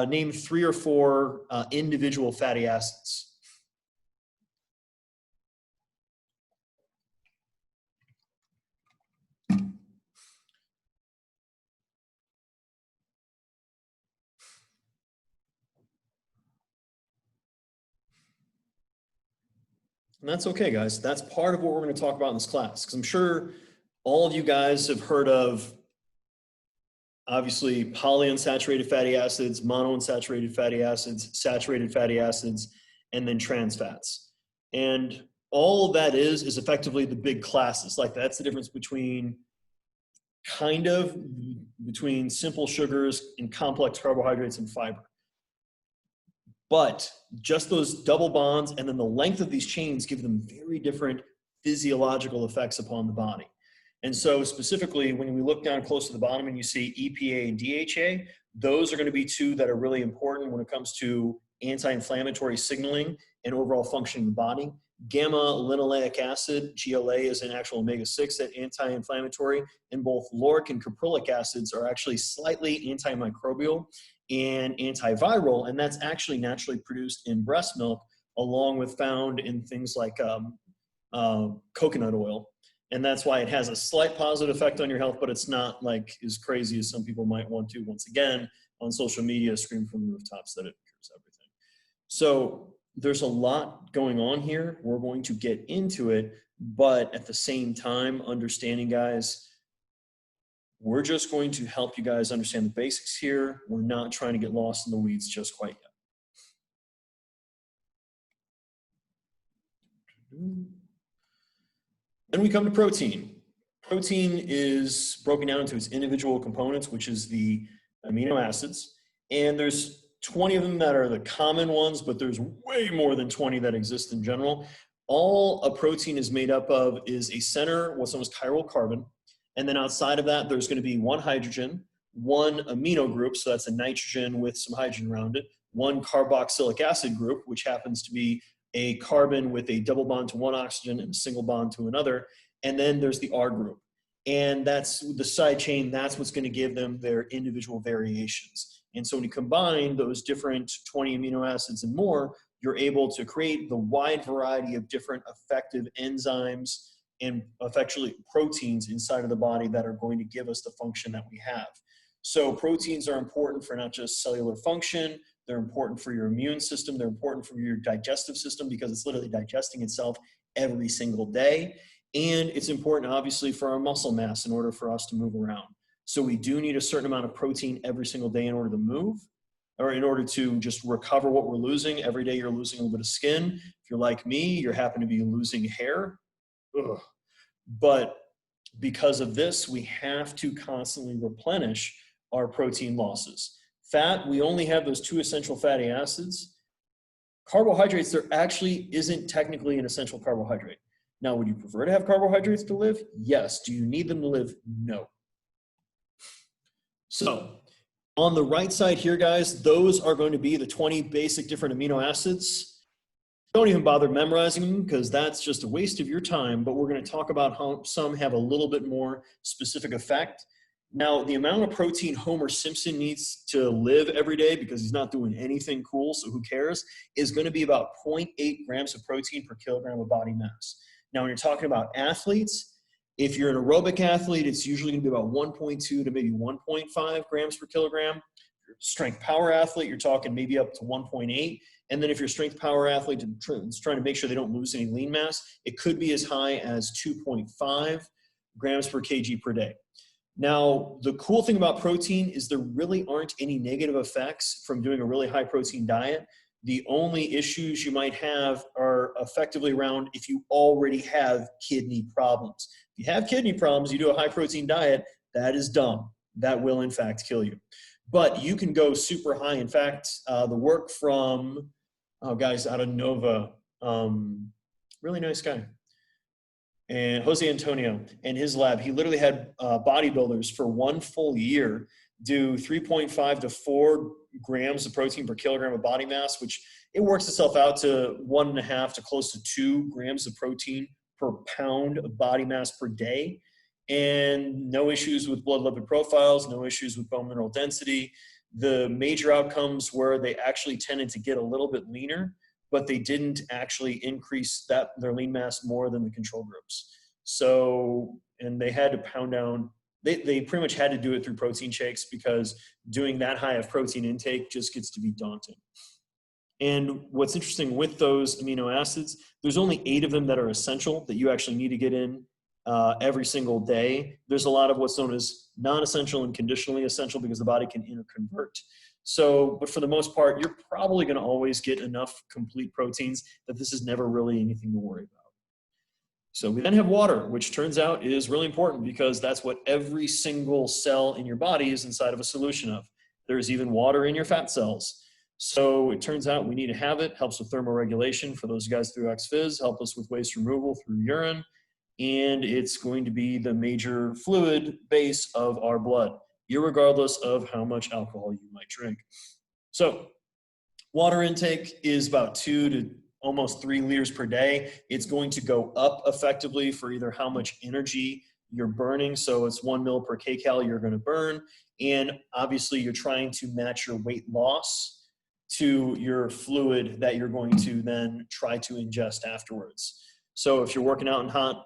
name 3 or 4 individual fatty acids? And that's okay, guys. That's part of what we're going to talk about in this class, because I'm sure all of you guys have heard of, obviously, polyunsaturated fatty acids, monounsaturated fatty acids, saturated fatty acids, and then trans fats. And all of that is effectively the big classes. Like that's the difference between simple sugars and complex carbohydrates and fiber. But just those double bonds and then the length of these chains give them very different physiological effects upon the body. And so specifically, when we look down close to the bottom and you see EPA and DHA, those are going to be 2 that are really important when it comes to anti-inflammatory signaling and overall functioning of the body. Gamma linoleic acid, GLA, is an actual omega-6 that anti-inflammatory, and both lauric and caprylic acids are actually slightly antimicrobial and antiviral, and that's actually naturally produced in breast milk, along with found in things like coconut oil. And that's why it has a slight positive effect on your health, but it's not like as crazy as some people might want to, once again, on social media, scream from the rooftops that it cures everything. So there's a lot going on here. We're going to get into it, but at the same time, understanding, guys, we're just going to help you guys understand the basics here. We're not trying to get lost in the weeds just quite yet. Then we come to protein. Protein is broken down into its individual components, which is the amino acids. And there's 20 of them that are the common ones, but there's way more than 20 that exist in general. All a protein is made up of is a center, what's known as chiral carbon. And then outside of that, there's going to be one hydrogen, one amino group, so that's a nitrogen with some hydrogen around it, one carboxylic acid group, which happens to be a carbon with a double bond to one oxygen and a single bond to another. And then there's the R group. And that's the side chain, that's what's going to give them their individual variations. And so when you combine those different 20 amino acids and more, you're able to create the wide variety of different effective enzymes and effectively proteins inside of the body that are going to give us the function that we have. So proteins are important for not just cellular function, they're important for your immune system, they're important for your digestive system because it's literally digesting itself every single day. And it's important, obviously, for our muscle mass in order for us to move around. So we do need a certain amount of protein every single day in order to move, or in order to just recover what we're losing. Every day you're losing a little bit of skin. If you're like me, you happen to be losing hair. Ugh. But because of this, we have to constantly replenish our protein losses. Fat, we only have those 2 essential fatty acids. Carbohydrates, there actually isn't technically an essential carbohydrate. Now, would you prefer to have carbohydrates to live? Yes. Do you need them to live? No. So on the right side here, guys, those are going to be the 20 basic different amino acids. Don't even bother memorizing them because that's just a waste of your time, but we're going to talk about how some have a little bit more specific effect. Now, the amount of protein Homer Simpson needs to live every day, because he's not doing anything cool, so who cares, is going to be about 0.8 grams of protein per kilogram of body mass. Now, when you're talking about athletes, if you're an aerobic athlete, it's usually going to be about 1.2 to maybe 1.5 grams per kilogram. If you're a strength power athlete, you're talking maybe up to 1.8. And then if you're a strength power athlete is trying to make sure they don't lose any lean mass, it could be as high as 2.5 grams per kg per day. Now, the cool thing about protein is there really aren't any negative effects from doing a really high protein diet. The only issues you might have are effectively around if you already have kidney problems. If you have kidney problems, you do a high protein diet, that is dumb. That will in fact kill you. But you can go super high. In fact, the work from, guys out of Nova, really nice guy, and Jose Antonio and his lab, he literally had bodybuilders for 1 full year do 3.5 to 4 grams of protein per kilogram of body mass, which it works itself out to 1.5 to close to 2 grams of protein per pound of body mass per day. And no issues with blood lipid profiles, no issues with bone mineral density. The major outcomes were they actually tended to get a little bit leaner, but they didn't actually increase their lean mass more than the control groups. So, and they had to pound down, they pretty much had to do it through protein shakes because doing that high of protein intake just gets to be daunting. And what's interesting with those amino acids, there's only 8 of them that are essential that you actually need to get in every single day. There's a lot of what's known as non-essential and conditionally essential because the body can interconvert. So, but for the most part, you're probably going to always get enough complete proteins that this is never really anything to worry about. So we then have water, which turns out is really important because that's what every single cell in your body is inside of a solution of. There's even water in your fat cells. So it turns out we need to have it. Helps with thermoregulation for those guys through ex-phys, help us with waste removal through urine. And it's going to be the major fluid base of our blood, irregardless of how much alcohol you might drink. So water intake is about 2 to almost 3 liters per day. It's going to go up effectively for either how much energy you're burning. So it's 1 mil per kcal you're going to burn. And obviously you're trying to match your weight loss to your fluid that you're going to then try to ingest afterwards. So if you're working out in hot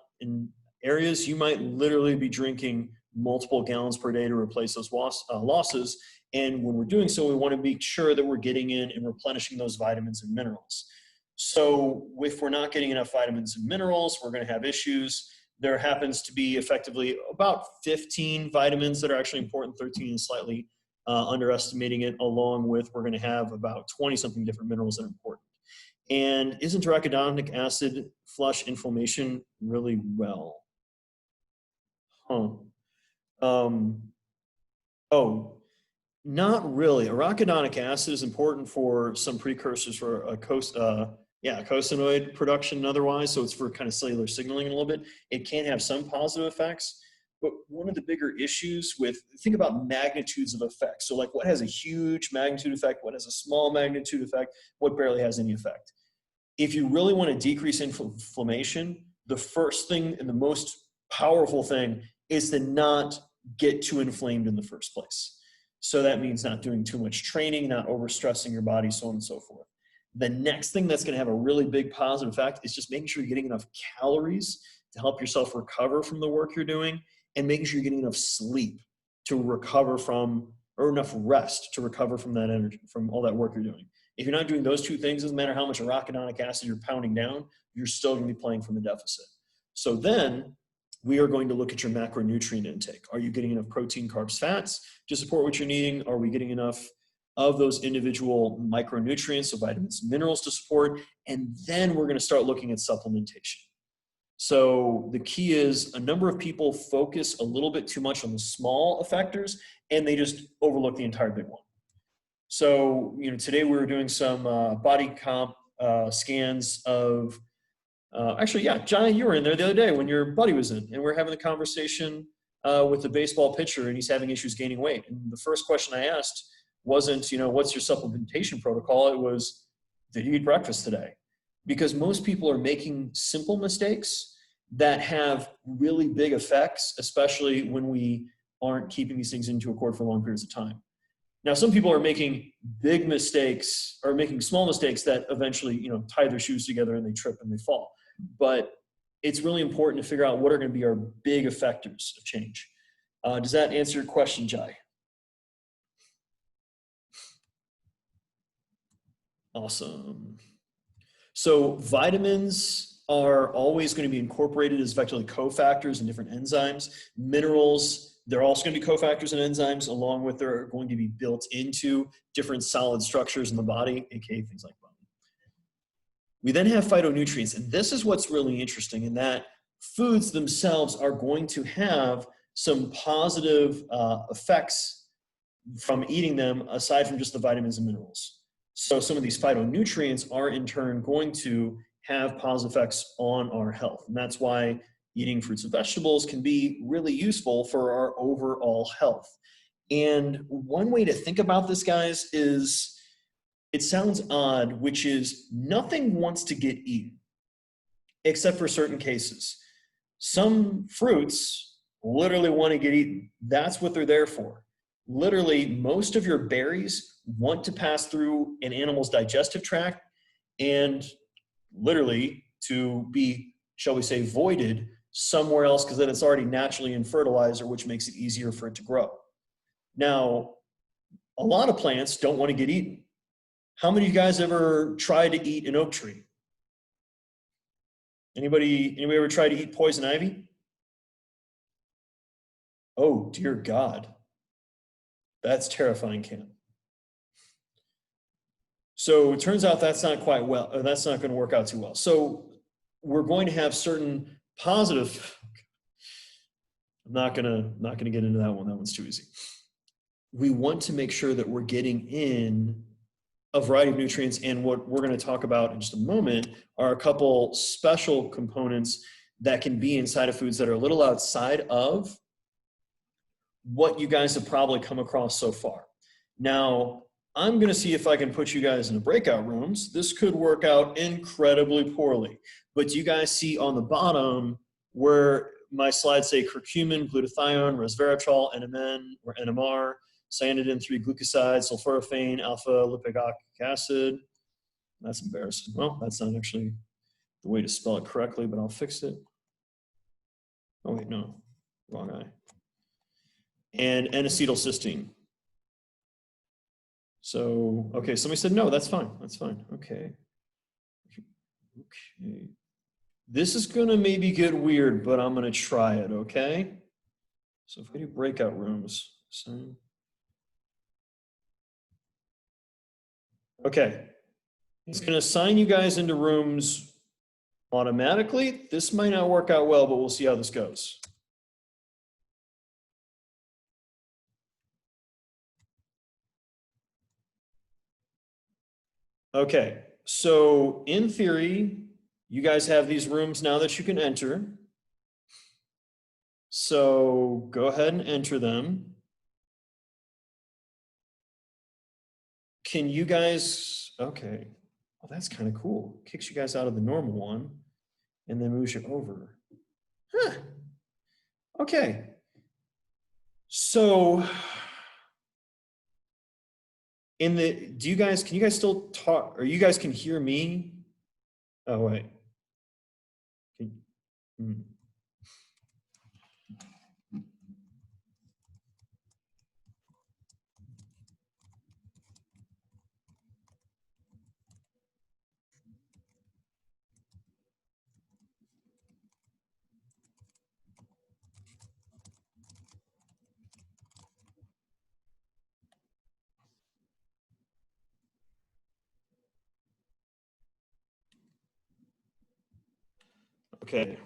areas, you might literally be drinking multiple gallons per day to replace those losses. And when we're doing so, we want to make sure that we're getting in and replenishing those vitamins and minerals. So if we're not getting enough vitamins and minerals, we're going to have issues. There happens to be effectively about 15 vitamins that are actually important, 13 is slightly underestimating it, along with we're going to have about 20 something different minerals that are important. And isn't arachidonic acid flush inflammation really well? Huh. Oh, not really. Arachidonic acid is important for some precursors for a coursinoid production and otherwise, so it's for kind of cellular signaling a little bit. It can have some positive effects, but one of the bigger issues with, think about magnitudes of effects. So like what has a huge magnitude effect, what has a small magnitude effect, what barely has any effect. If you really want to decrease inflammation, the first thing and the most powerful thing is to not get too inflamed in the first place. So that means not doing too much training, not overstressing your body, so on and so forth. The next thing that's going to have a really big positive effect is just making sure you're getting enough calories to help yourself recover from the work you're doing, and making sure you're getting enough sleep to recover from, or enough rest to recover from that energy, from all that work you're doing. If you're not doing those two things, doesn't matter how much arachidonic acid you're pounding down, you're still going to be playing from a deficit. So then we are going to look at your macronutrient intake. Are you getting enough protein, carbs, fats to support what you're needing? Are we getting enough of those individual micronutrients, so vitamins, minerals to support? And then we're going to start looking at supplementation. So the key is a number of people focus a little bit too much on the small effectors and they just overlook the entire big one. So, you know, today we were doing some body comp scans of, actually, yeah, Johnny, you were in there the other day when your buddy was in, and we're having a conversation with the baseball pitcher, and he's having issues gaining weight. And the first question I asked wasn't, you know, what's your supplementation protocol? It was, did you eat breakfast today? Because most people are making simple mistakes that have really big effects, especially when we aren't keeping these things into accord for long periods of time. Now, some people are making big mistakes or making small mistakes that eventually, you know, tie their shoes together and they trip and they fall. But it's really important to figure out what are going to be our big effectors of change. Does that answer your question, Jai? Awesome. So vitamins are always going to be incorporated as effectively cofactors in different enzymes. Minerals, they're also going to be cofactors and enzymes, along with they're going to be built into different solid structures in the body, aka things like bone. We then have phytonutrients, and this is what's really interesting in that foods themselves are going to have some positive effects from eating them aside from just the vitamins and minerals. So some of these phytonutrients are in turn going to have positive effects on our health. And that's why eating fruits and vegetables can be really useful for our overall health. And one way to think about this, guys, is it sounds odd, which is nothing wants to get eaten, except for certain cases. Some fruits literally want to get eaten. That's what they're there for. Literally, most of your berries want to pass through an animal's digestive tract and literally to be, shall we say, voided somewhere else, because then it's already naturally in fertilizer, which makes it easier for it to grow. Now, a lot of plants don't want to get eaten. How many of you guys ever tried to eat an oak tree? Anybody ever tried to eat poison ivy? Oh, dear God. That's terrifying, Cam. So it turns out that's not quite well, or that's not going to work out too well. So we're going to have certain positive, I'm not going to get into that one. That one's too easy. We want to make sure that we're getting in a variety of nutrients, and what we're going to talk about in just a moment are a couple special components that can be inside of foods that are a little outside of what you guys have probably come across so far. Now, I'm going to see if I can put you guys in the breakout rooms. This could work out incredibly poorly, but you guys see on the bottom where my slides say curcumin, glutathione, resveratrol, NMN or NMR, cyanidin 3-glucosides, sulforaphane, alpha lipoic acid. That's embarrassing. Well, that's not actually the way to spell it correctly, but I'll fix it. Oh wait, no, wrong eye. And N-acetylcysteine. So, okay, somebody said, no, that's fine, that's fine, okay. Okay. This is gonna maybe get weird, but I'm gonna try it, okay? So if we do breakout rooms, okay. It's going to assign you guys into rooms automatically. This might not work out well, but we'll see how this goes. Okay, so in theory, you guys have these rooms now that you can enter. So go ahead and enter them. Can you guys, okay, well, that's kind of cool. Kicks you guys out of the normal one and then moves you over. Huh. Okay. So can you guys still talk, or you guys can hear me? Oh, wait. Hmm. Okay.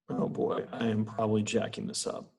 Oh boy, I am probably jacking this up.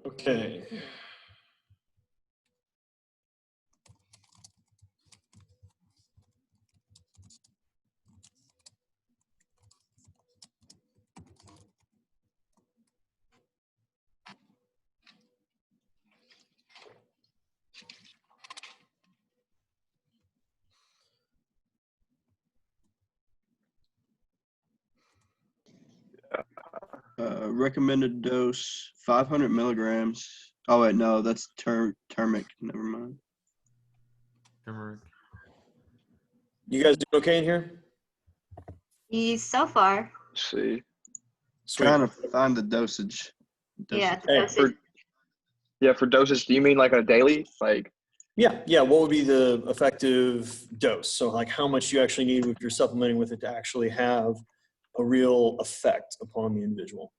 Okay. Recommended dose 500 milligrams. Oh wait, no, that's turmeric. Never mind. Turmeric. You guys doing okay in here? So far. Let's see. Sweet. Trying to find the dosage. Yeah. Dosage. The Hey, dosage. For doses, do you mean like a daily? Like, Yeah. What would be the effective dose? So like how much you actually need if you're supplementing with it to actually have a real effect upon the individual.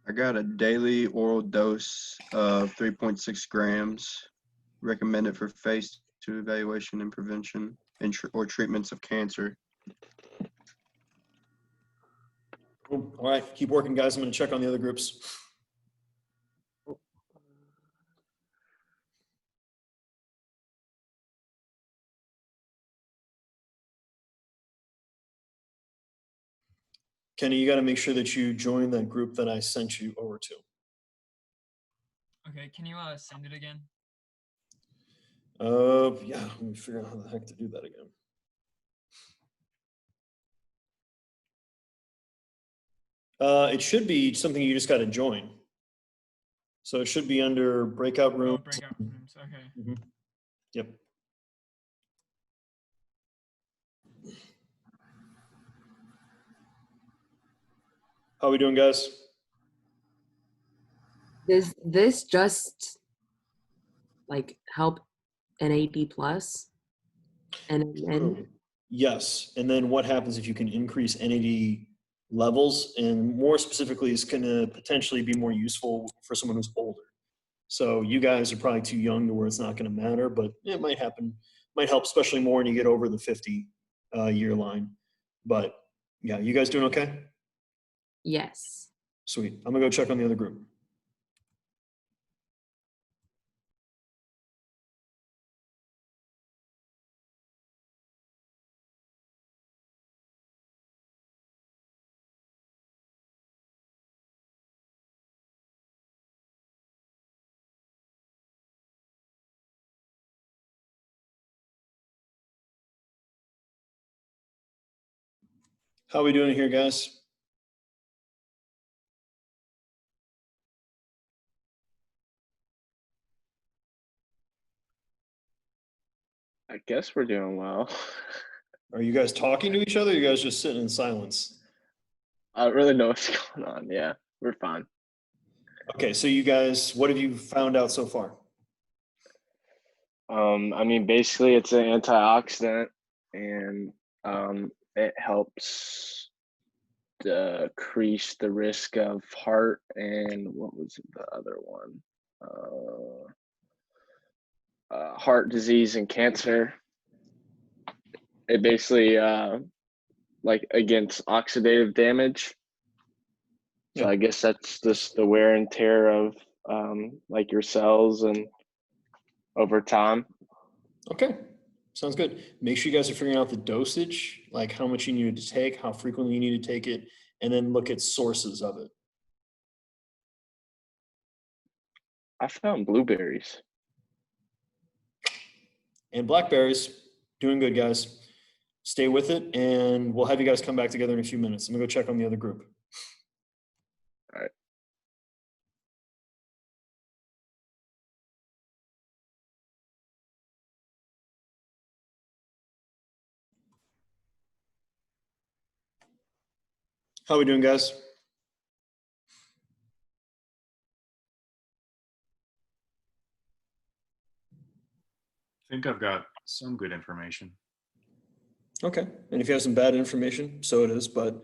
I got a daily oral dose of 3.6 grams. Recommended for phase 2 evaluation and prevention or treatments of cancer. Cool. All right, keep working, guys. I'm going to check on the other groups. Kenny, you got to make sure that you join that group that I sent you over to. Okay, can you send it again? Yeah, let me figure out how the heck to do that again. It should be something you just got to join. So it should be under breakout Oh, rooms. breakout rooms. Okay. Mhm. Yep. How we doing, guys? Does this just like help NAD plus? And Yes. And then what happens if you can increase NAD levels, and more specifically, it's going to potentially be more useful for someone who's older. So you guys are probably too young to where it's not going to matter, but it might happen, might help, especially more when you get over the 50-year line. But yeah, you guys doing okay? yes. Sweet. I'm gonna go check on the other group. How are we doing here, guys? I guess we're doing well. Are you guys talking to each other? Or are you guys just sitting in silence? I don't really know what's going on. Yeah, we're fine. Okay, so you guys, what have you found out so far? I mean, basically, it's an antioxidant, and it helps decrease the risk of heart and what was the other one? Heart disease and cancer. It basically like against oxidative damage. So Yeah. I guess that's just the wear and tear of like your cells and over time. Okay, sounds good. Make sure you guys are figuring out the dosage, like how much you need to take, how frequently you need to take it, and then look at sources of it. I found blueberries. And blackberries, doing good, guys. Stay with it, and we'll have you guys come back together in a few minutes. I'm gonna go check on the other group. All right. How we doing, guys? I think I've got some good information. Okay, and if you have some bad information, so it is, but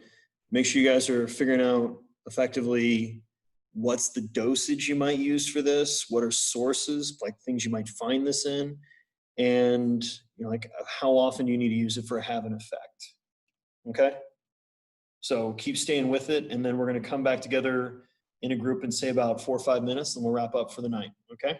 make sure you guys are figuring out effectively what's the dosage you might use for this, what are sources, like things you might find this in, and like how often do you need to use it for have an effect. Okay, so keep staying with it, and then we're going to come back together in a group and say about 4 or 5 minutes, and we'll wrap up for the night. Okay.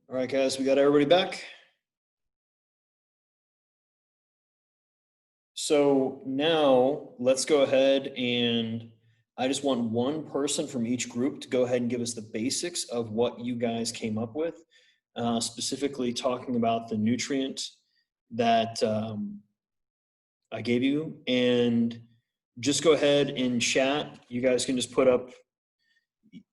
All right, guys, we got everybody back. So now let's go ahead and I just want one person from each group to go ahead and give us the basics of what you guys came up with, specifically talking about the nutrient that I gave you. And just go ahead and chat. You guys can just put up,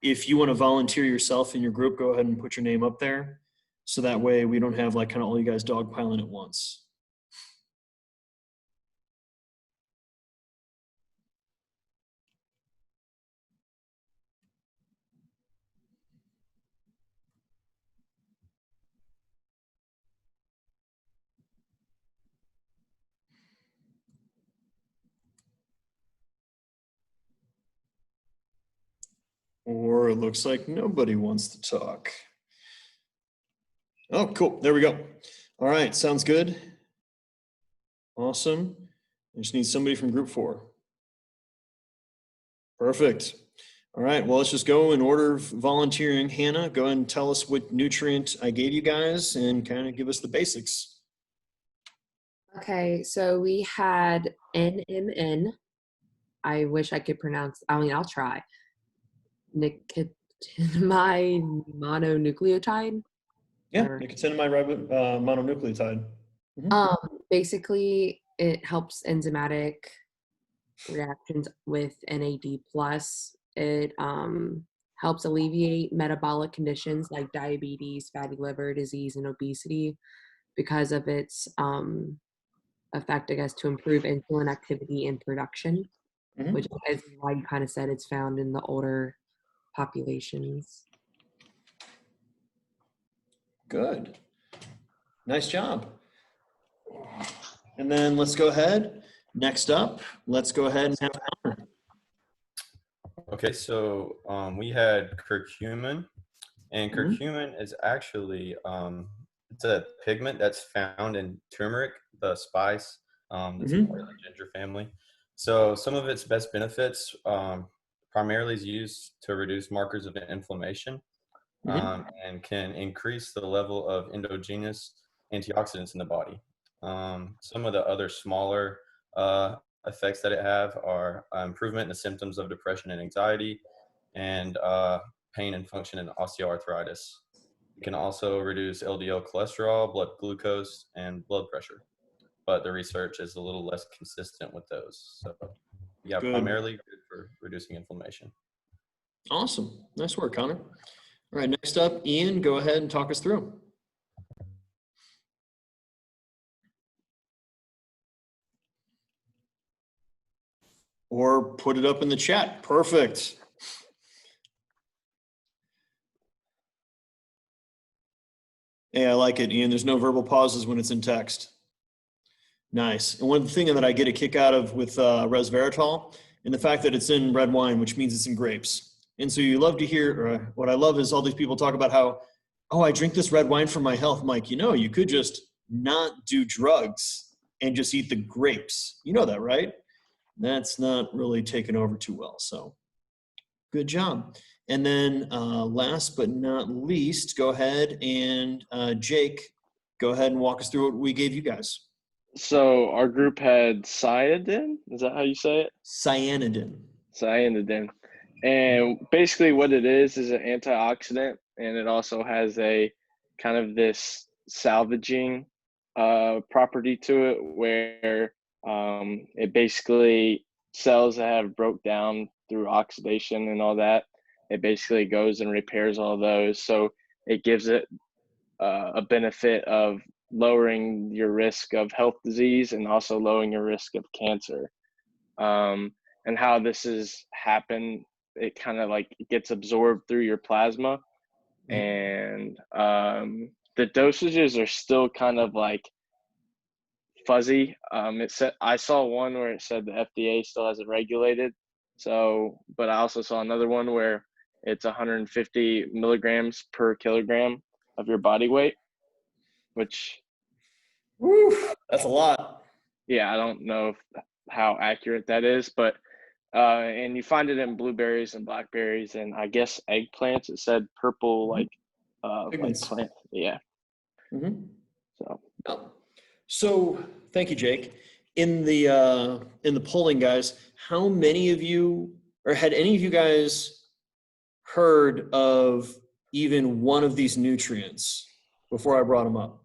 if you want to volunteer yourself in your group, go ahead and put your name up there. So that way we don't have like kind of all you guys dogpiling at once. Or it looks like nobody wants to talk. Oh, cool. There we go. All right. Sounds good. Awesome. I just need somebody from group 4. Perfect. All right. Well, let's just go in order of volunteering. Hannah, go ahead and tell us what nutrient I gave you guys and kind of give us the basics. Okay, so we had NMN. I wish I could pronounce, I mean, I'll try. Nicotinamide mononucleotide. Yeah, Or- nicotinamide mononucleotide. Mhm. Basically, it helps enzymatic reactions with NAD+. It helps alleviate metabolic conditions like diabetes, fatty liver disease, and obesity because of its effect, I guess, to improve insulin activity and production, Mhm. which is why you kind of said it's found in the older populations. Good. Nice job. And then let's go ahead. Next up, let's go ahead and have Connor. Okay, so we had curcumin, and Mhm. curcumin is actually it's a pigment that's found in turmeric, the spice. That's Mhm. part of the ginger family. So some of its best benefits primarily is used to reduce markers of inflammation and can increase the level of endogenous antioxidants in the body. Some of the other smaller effects that it have are improvement in the symptoms of depression and anxiety, and pain and function in osteoarthritis. It can also reduce LDL cholesterol, blood glucose, and blood pressure. But the research is a little less consistent with those. So, yeah, Good. primarily good for reducing inflammation. Awesome. Nice work, Connor. All right, next up, Ian, go ahead and talk us through. Or put it up in the chat. Perfect. Hey, I like it, Ian. There's no verbal pauses when it's in text. Nice. And one thing that I get a kick out of with resveratrol, and the fact that it's in red wine, which means it's in grapes. And so you love to hear, or what I love is all these people talk about how, oh, I drink this red wine for my health. Mike, you know, you could just not do drugs and just eat the grapes. You know that, right? That's not really taken over too well. So good job. And then last but not least, go ahead and Jake, go ahead and walk us through what we gave you guys. So our group had cyanidin. Is that how you say it? Cyanidin. Cyanidin. And basically what it is an antioxidant, and it also has a kind of this salvaging property to it where it basically cells that have broke down through oxidation and all that, it basically goes and repairs all those. So it gives it a benefit of lowering your risk of health disease and also lowering your risk of cancer. And how this has happened, it kind of like gets absorbed through your plasma, and the dosages are still kind of like fuzzy. It said, I saw one where it said the FDA still has it regulated. So, but I also saw another one where it's 150 milligrams per kilogram of your body weight, which, Woo, that's a lot. yeah, I don't know how accurate that is, but and you find it in blueberries and blackberries and I guess eggplants. It said purple like like Pigments. plant. Yeah. Mhm. So Oh. So thank you, Jake. In the polling, guys, how many of you, or had any of you guys heard of even one of these nutrients before I brought them up?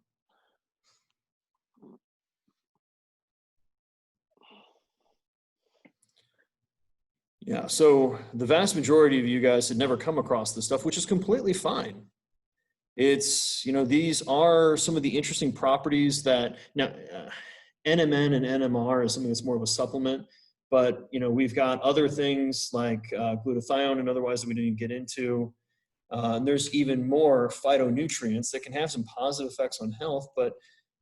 Yeah, so the vast majority of you guys had never come across this stuff, which is completely fine. It's, you know, these are some of the interesting properties that, now, NMN and NMR is something that's more of a supplement, but, you know, we've got other things like glutathione and otherwise that we didn't get into. And there's even more phytonutrients that can have some positive effects on health, but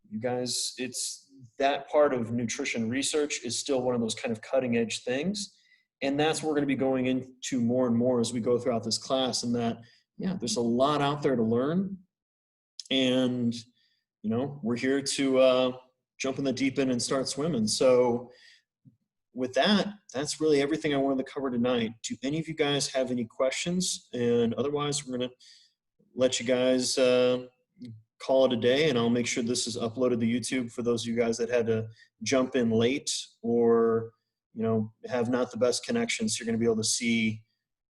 you guys, it's that part of nutrition research is still one of those kind of cutting edge things. And that's what we're going to be going into more and more as we go throughout this class, and that, yeah, there's a lot out there to learn. And, you know, we're here to jump in the deep end and start swimming. So with that, that's really everything I wanted to cover tonight. Do any of you guys have any questions? And otherwise, we're going to let you guys call it a day, and I'll make sure this is uploaded to YouTube for those of you guys that had to jump in late or, you know, have not the best connections. You're going to be able to see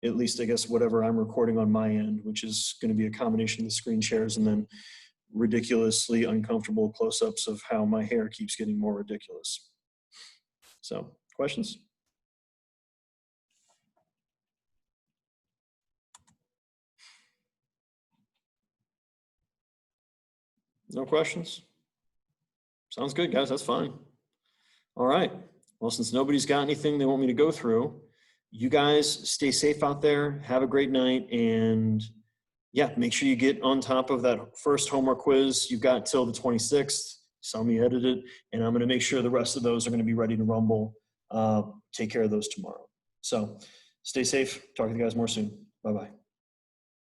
at least, I guess, whatever I'm recording on my end, which is going to be a combination of the screen shares and then ridiculously uncomfortable close-ups of how my hair keeps getting more ridiculous. So, questions? No questions? Sounds good, guys. That's fine. All right. Well, since nobody's got anything they want me to go through, you guys stay safe out there. Have a great night. And yeah, make sure you get on top of that first homework quiz. You've got till the 26th. Saw me edit it. And I'm going to make sure the rest of those are going to be ready to rumble. Take care of those tomorrow. So stay safe. Talk to you guys more soon. Bye-bye.